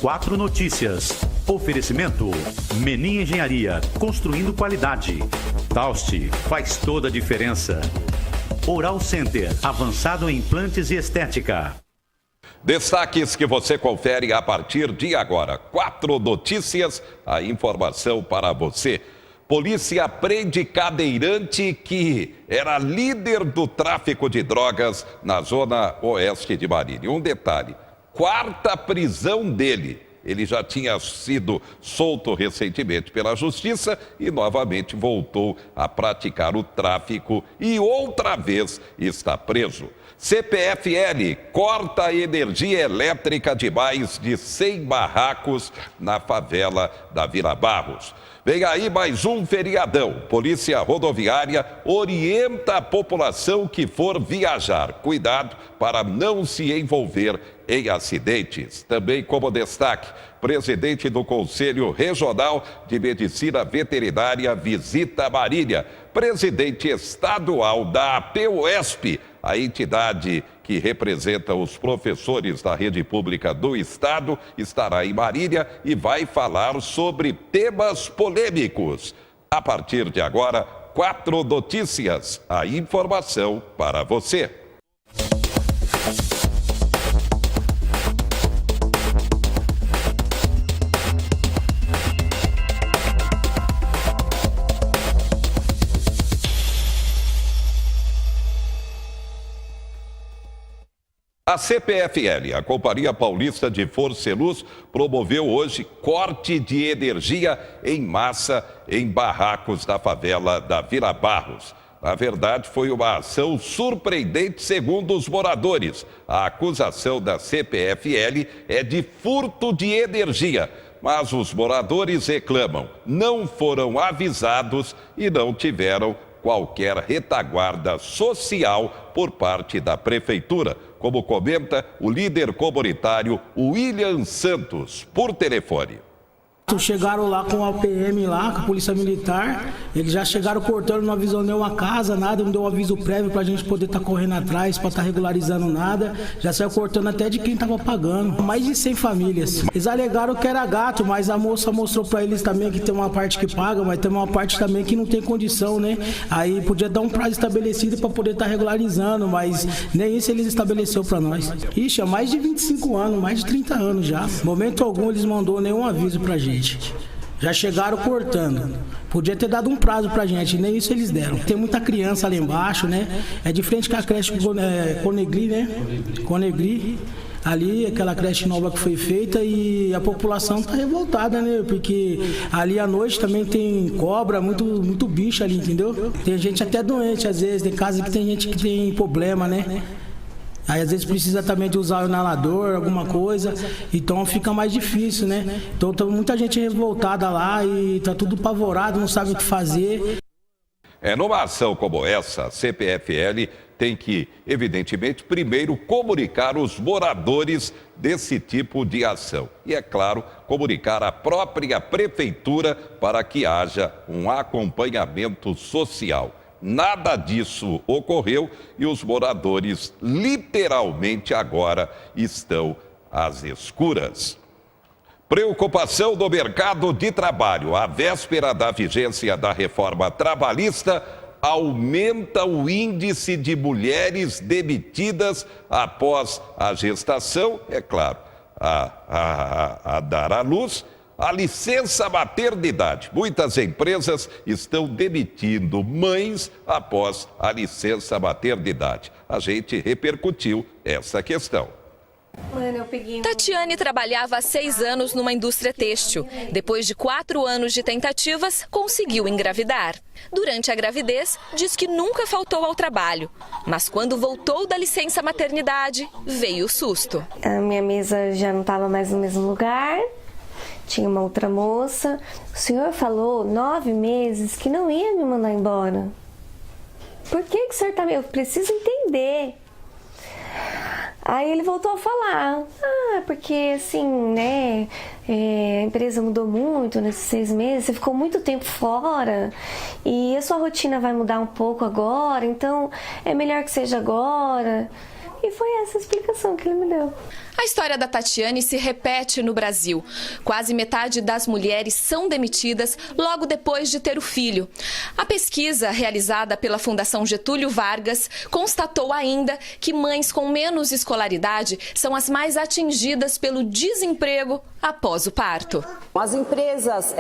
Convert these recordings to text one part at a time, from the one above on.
4 Notícias. Oferecimento. Menin Engenharia. Construindo qualidade. Taust. Faz toda a diferença. Oral Center. Avançado em implantes e estética. Destaques que você confere a partir de agora. 4 Notícias. A informação para você. Polícia prende cadeirante que era líder do tráfico de drogas na zona oeste de Marília. Um detalhe, 4ª prisão dele. Ele já tinha sido solto recentemente pela justiça e novamente voltou a praticar o tráfico e outra vez está preso. CPFL corta a energia elétrica de mais de 100 barracos na favela da Vila Barros. Vem aí mais um feriadão. Polícia Rodoviária orienta a população que for viajar. Cuidado para não se envolver em acidentes. Também como destaque, presidente do Conselho Regional de Medicina Veterinária visita Marília. Presidente estadual da APUESP, a entidade que representa os professores da rede pública do estado, estará em Marília e vai falar sobre temas polêmicos. A partir de agora, 4 Notícias, a informação para você. A CPFL, a Companhia Paulista de Força e Luz, promoveu hoje corte de energia em massa em barracos da favela da Vila Barros. Na verdade, foi uma ação surpreendente, segundo os moradores. A acusação da CPFL é de furto de energia, mas os moradores reclamam, não foram avisados e não tiveram qualquer retaguarda social por parte da prefeitura, como comenta o líder comunitário William Santos, por telefone. Chegaram lá com a PM lá, com a Polícia Militar, eles já chegaram cortando, não avisou nenhuma casa, nada, não deu um aviso prévio pra gente poder estar correndo atrás, pra estar regularizando nada, já saiu cortando até de quem tava pagando, mais de 100 famílias. Eles alegaram que era gato, mas a moça mostrou pra eles também que tem uma parte que paga, mas tem uma parte também que não tem condição, né? Aí podia dar um prazo estabelecido pra poder estar regularizando, mas nem isso eles estabeleceram pra nós. Ixi, há mais de 25 anos, mais de 30 anos já. Momento algum eles mandou nenhum aviso pra gente. Já chegaram cortando. Podia ter dado um prazo pra gente, nem isso eles deram. Tem muita criança ali embaixo, né? É de frente com a creche Conegri, né? Conegri. Ali, aquela creche nova que foi feita e a população tá revoltada, né? Porque ali à noite também tem cobra, muito bicho ali, entendeu? Tem gente até doente às vezes, tem casa que tem gente que tem problema, né? Aí às vezes precisa também de usar o inalador, alguma coisa, então fica mais difícil, né? Então tem muita gente revoltada lá e tá tudo apavorado, não sabe o que fazer. Numa ação como essa, a CPFL tem que, evidentemente, primeiro comunicar os moradores desse tipo de ação. E, é claro, comunicar a própria prefeitura para que haja um acompanhamento social. Nada disso ocorreu e os moradores literalmente agora estão às escuras. Preocupação do mercado de trabalho. À véspera da vigência da reforma trabalhista, aumenta o índice de mulheres demitidas após a gestação, é claro, a dar à luz. A licença maternidade. Muitas empresas estão demitindo mães após a licença maternidade. A gente repercutiu essa questão. Tatiane trabalhava há 6 anos numa indústria têxtil. Depois de 4 anos de tentativas, conseguiu engravidar. Durante a gravidez, diz que nunca faltou ao trabalho. Mas quando voltou da licença maternidade, veio o susto. A minha mesa já não estava mais no mesmo lugar. Tinha uma outra moça. O senhor falou 9 meses que não ia me mandar embora. Por que o senhor tá... Eu preciso entender. Aí ele voltou a falar. Porque assim, né? A empresa mudou muito nesses 6 meses. Você ficou muito tempo fora. E a sua rotina vai mudar um pouco agora. Então, é melhor que seja agora. E foi essa a explicação que ele me deu. A história da Tatiane se repete no Brasil. Quase metade das mulheres são demitidas logo depois de ter o filho. A pesquisa realizada pela Fundação Getúlio Vargas constatou ainda que mães com menos escolaridade são as mais atingidas pelo desemprego após o parto. As empresas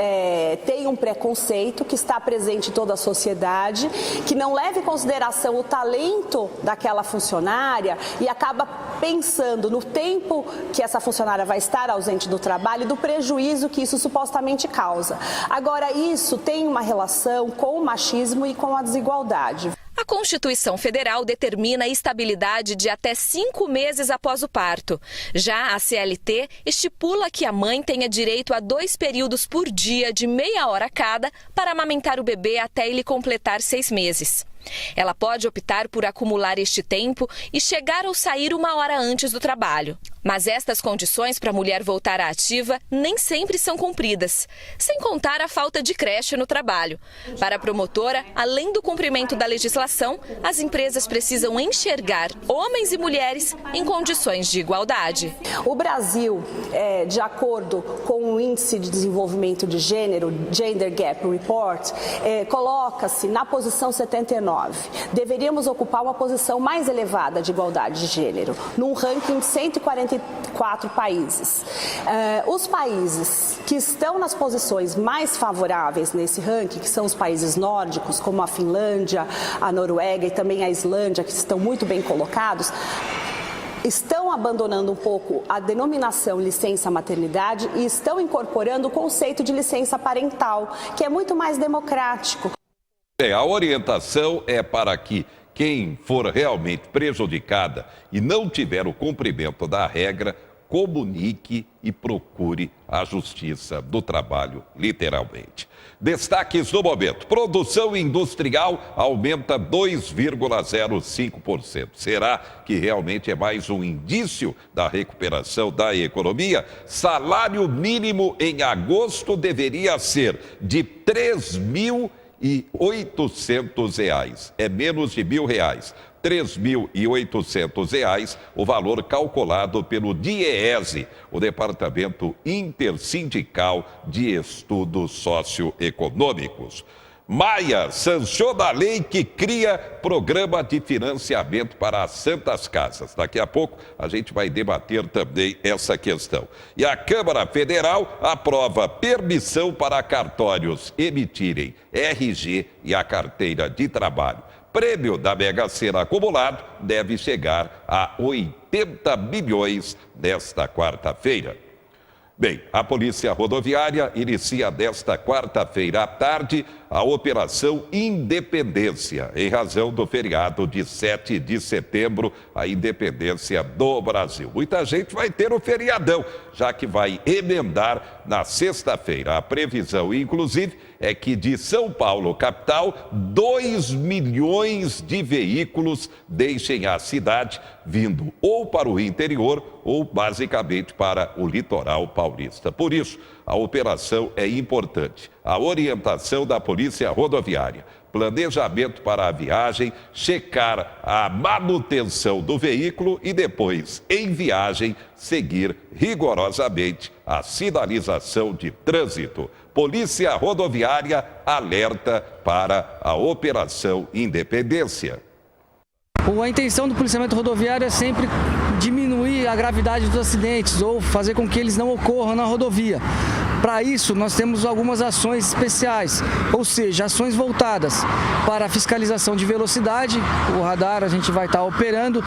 têm um preconceito que está presente em toda a sociedade, que não leva em consideração o talento daquela funcionária e acaba pensando no tempo que essa funcionária vai estar ausente do trabalho e do prejuízo que isso supostamente causa. Agora, isso tem uma relação com o machismo e com a desigualdade. A Constituição Federal determina a estabilidade de até 5 meses após o parto. Já a CLT estipula que a mãe tenha direito a 2 períodos por dia de meia hora cada para amamentar o bebê até ele completar 6 meses. Ela pode optar por acumular este tempo e chegar ou sair 1 hora antes do trabalho. Mas estas condições para a mulher voltar à ativa nem sempre são cumpridas, sem contar a falta de creche no trabalho. Para a promotora, além do cumprimento da legislação, as empresas precisam enxergar homens e mulheres em condições de igualdade. O Brasil, de acordo com o Índice de Desenvolvimento de Gênero, Gender Gap Report, coloca-se na posição 79. Deveríamos ocupar uma posição mais elevada de igualdade de gênero, num ranking de 144 países. Os países que estão nas posições mais favoráveis nesse ranking, que são os países nórdicos, como a Finlândia, a Noruega e também a Islândia, que estão muito bem colocados, estão abandonando um pouco a denominação licença maternidade e estão incorporando o conceito de licença parental, que é muito mais democrático. A orientação é para que quem for realmente prejudicada e não tiver o cumprimento da regra, comunique e procure a Justiça do Trabalho, literalmente. Destaques do momento. Produção industrial aumenta 2,05%. Será que realmente é mais um indício da recuperação da economia? Salário mínimo em agosto deveria ser de R$ 3.800. É menos de R$ 3.800, o valor calculado pelo DIEESE, o Departamento Intersindical de Estudos Socioeconômicos. Maia sanciona a lei que cria programa de financiamento para as Santas Casas. Daqui a pouco a gente vai debater também essa questão. E a Câmara Federal aprova permissão para cartórios emitirem RG e a carteira de trabalho. Prêmio da Mega Sena acumulado deve chegar a 80 bilhões nesta quarta-feira. Bem, a Polícia Rodoviária inicia desta quarta-feira à tarde a Operação Independência, em razão do feriado de 7 de setembro, a independência do Brasil. Muita gente vai ter o feriadão, já que vai emendar na sexta-feira. A previsão, inclusive, é que de São Paulo, capital, 2 milhões de veículos deixem a cidade, vindo ou para o interior ou basicamente para o litoral paulista. Por isso, a operação é importante. A orientação da Polícia Rodoviária, planejamento para a viagem, checar a manutenção do veículo e depois, em viagem, seguir rigorosamente a sinalização de trânsito. Polícia Rodoviária alerta para a Operação Independência. A intenção do policiamento rodoviário é sempre diminuir a gravidade dos acidentes ou fazer com que eles não ocorram na rodovia. Para isso, nós temos algumas ações especiais, ou seja, ações voltadas para a fiscalização de velocidade, o radar a gente vai estar operando,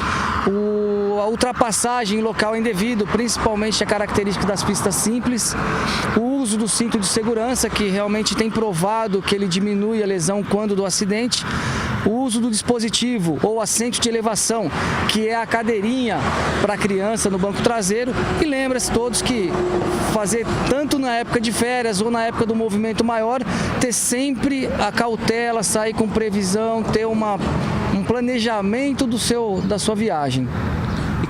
a ultrapassagem em local indevido, principalmente a característica das pistas simples, o uso do cinto de segurança, que realmente tem provado que ele diminui a lesão quando do acidente, o uso do dispositivo ou assento de elevação, que é a cadeirinha para a criança no banco traseiro, e lembra-se todos que fazer tanto na época de férias ou na época do movimento maior, ter sempre a cautela, sair com previsão, ter um planejamento da sua viagem.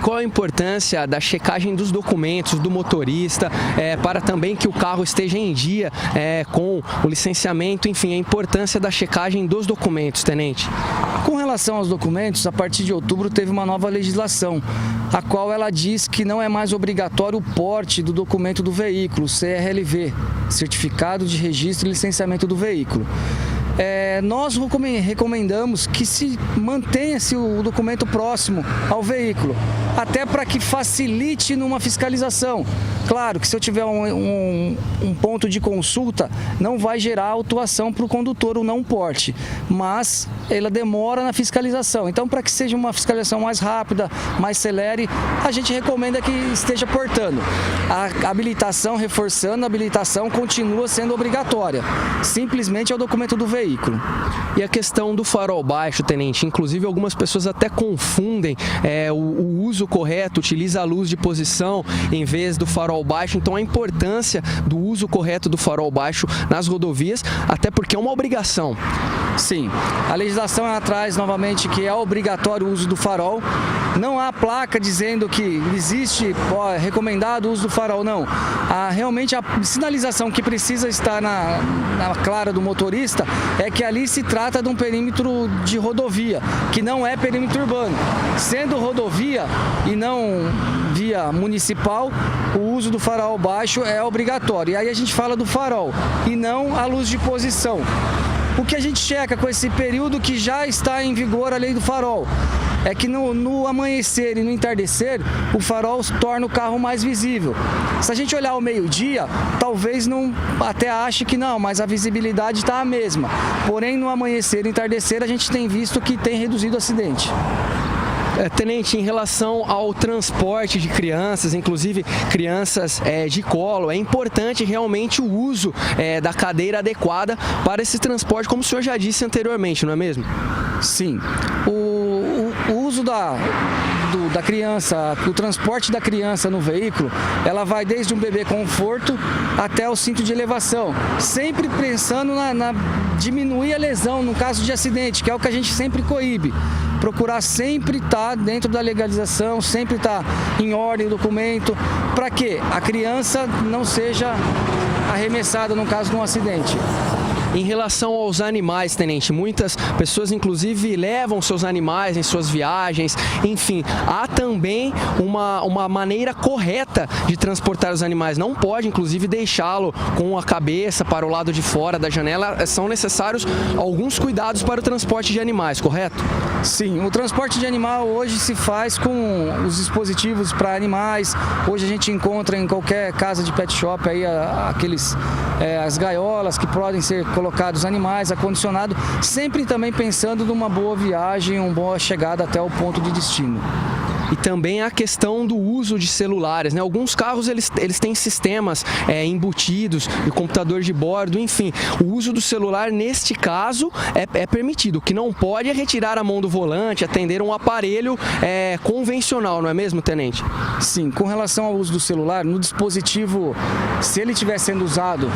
qual a importância da checagem dos documentos do motorista para também que o carro esteja em dia com o licenciamento, enfim, a importância da checagem dos documentos, tenente? Com relação aos documentos, a partir de outubro teve uma nova legislação, a qual ela diz que não é mais obrigatório o porte do documento do veículo, CRLV, Certificado de Registro e Licenciamento do Veículo. Nós recomendamos que se mantenha-se o documento próximo ao veículo, até para que facilite numa fiscalização. Claro que se eu tiver um ponto de consulta, não vai gerar autuação para o condutor o não porte, mas ela demora na fiscalização. Então, para que seja uma fiscalização mais rápida, mais celere, a gente recomenda que esteja portando. A habilitação, reforçando, a habilitação continua sendo obrigatória. Simplesmente é o documento do veículo. E a questão do farol baixo, tenente, inclusive algumas pessoas até confundem o uso correto, utiliza a luz de posição em vez do farol baixo, então a importância do uso correto do farol baixo nas rodovias, até porque é uma obrigação. Sim, a legislação ela traz novamente que é obrigatório o uso do farol, não há placa dizendo que existe recomendado o uso do farol, não. Realmente a sinalização que precisa estar na clara do motorista é que ali se trata de um perímetro de rodovia, que não é perímetro urbano. Sendo rodovia e não via municipal, o uso do farol baixo é obrigatório. E aí a gente fala do farol e não a luz de posição. O que a gente checa com esse período que já está em vigor a lei do farol é que no amanhecer e no entardecer, o farol torna o carro mais visível. Se a gente olhar ao meio-dia, talvez não até ache que não, mas a visibilidade está a mesma. Porém, no amanhecer e entardecer, a gente tem visto que tem reduzido o acidente. Tenente, em relação ao transporte de crianças, inclusive crianças de colo, é importante realmente o uso da cadeira adequada para esse transporte, como o senhor já disse anteriormente, não é mesmo? Sim. O uso da criança, o transporte da criança no veículo, ela vai desde um bebê conforto até o cinto de elevação, sempre pensando na diminuir a lesão no caso de acidente, que é o que a gente sempre coíbe. Procurar sempre estar dentro da legalização, sempre estar em ordem o documento, para que a criança não seja arremessada no caso de um acidente. Em relação aos animais, tenente, muitas pessoas inclusive levam seus animais em suas viagens, enfim, há também uma maneira correta de transportar os animais, não pode inclusive deixá-lo com a cabeça para o lado de fora da janela, são necessários alguns cuidados para o transporte de animais, correto? Sim, o transporte de animal hoje se faz com os dispositivos para animais, hoje a gente encontra em qualquer casa de pet shop aí as gaiolas que podem ser colocados animais, ar-condicionado, sempre também pensando numa boa viagem, uma boa chegada até o ponto de destino. E também a questão do uso de celulares, né? Alguns carros eles têm sistemas embutidos, de computador de bordo, enfim. O uso do celular, neste caso, é permitido. O que não pode é retirar a mão do volante, atender um aparelho convencional, não é mesmo, tenente? Sim, com relação ao uso do celular, no dispositivo, se ele estiver sendo usado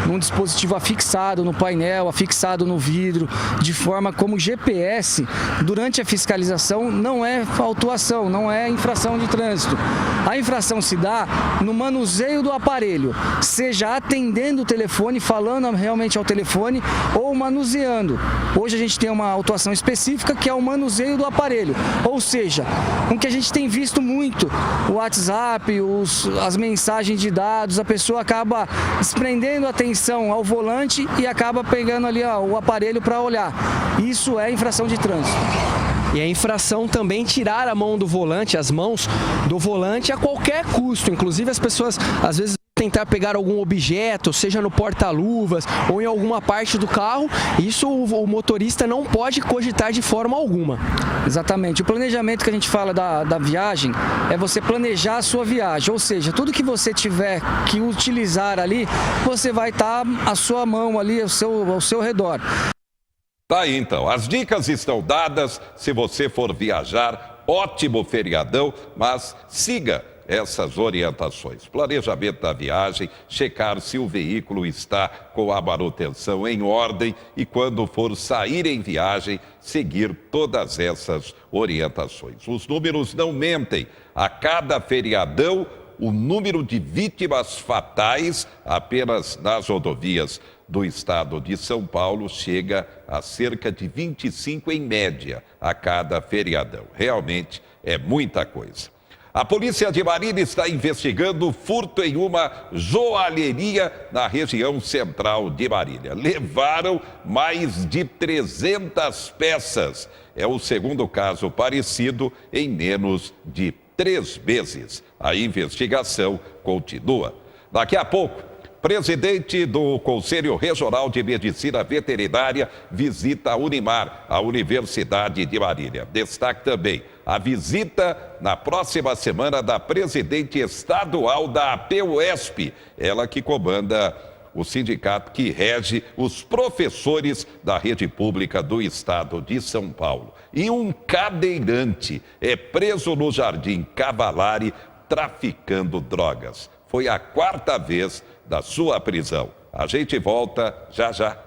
num dispositivo afixado no painel, afixado no vidro, de forma como GPS, durante a fiscalização não é autuação, não é infração de trânsito. A infração se dá no manuseio do aparelho, seja atendendo o telefone, falando realmente ao telefone ou manuseando. Hoje a gente tem uma autuação específica que é o manuseio do aparelho, ou seja, o que a gente tem visto muito, o WhatsApp, as mensagens de dados, a pessoa acaba desprendendo a atenção ao volante e acaba pegando ali o aparelho para olhar. Isso é infração de trânsito. E a infração também tirar a mão do volante, as mãos do volante a qualquer custo. Inclusive as pessoas às vezes tentar pegar algum objeto, seja no porta-luvas ou em alguma parte do carro, isso o motorista não pode cogitar de forma alguma. Exatamente. O planejamento que a gente fala da viagem é você planejar a sua viagem, ou seja, tudo que você tiver que utilizar ali, você vai estar a sua mão ali ao seu redor. Tá aí então, as dicas estão dadas. Se você for viajar, ótimo feriadão, mas siga essas orientações. Planejamento da viagem, checar se o veículo está com a manutenção em ordem e quando for sair em viagem, seguir todas essas orientações. Os números não mentem. A cada feriadão, o número de vítimas fatais apenas nas rodovias do estado de São Paulo chega a cerca de 25 em média a cada feriadão. Realmente é muita coisa. A polícia de Marília está investigando furto em uma joalheria na região central de Marília. Levaram mais de 300 peças. É o segundo caso parecido em menos de 3 meses. A investigação continua. Daqui a pouco, presidente do Conselho Regional de Medicina Veterinária visita a Unimar, a Universidade de Marília. Destaque também a visita na próxima semana da presidente estadual da APUESP, ela que comanda o sindicato que rege os professores da rede pública do estado de São Paulo. E um cadeirante é preso no Jardim Cavalari traficando drogas. Foi a 4ª vez da sua prisão. A gente volta já já.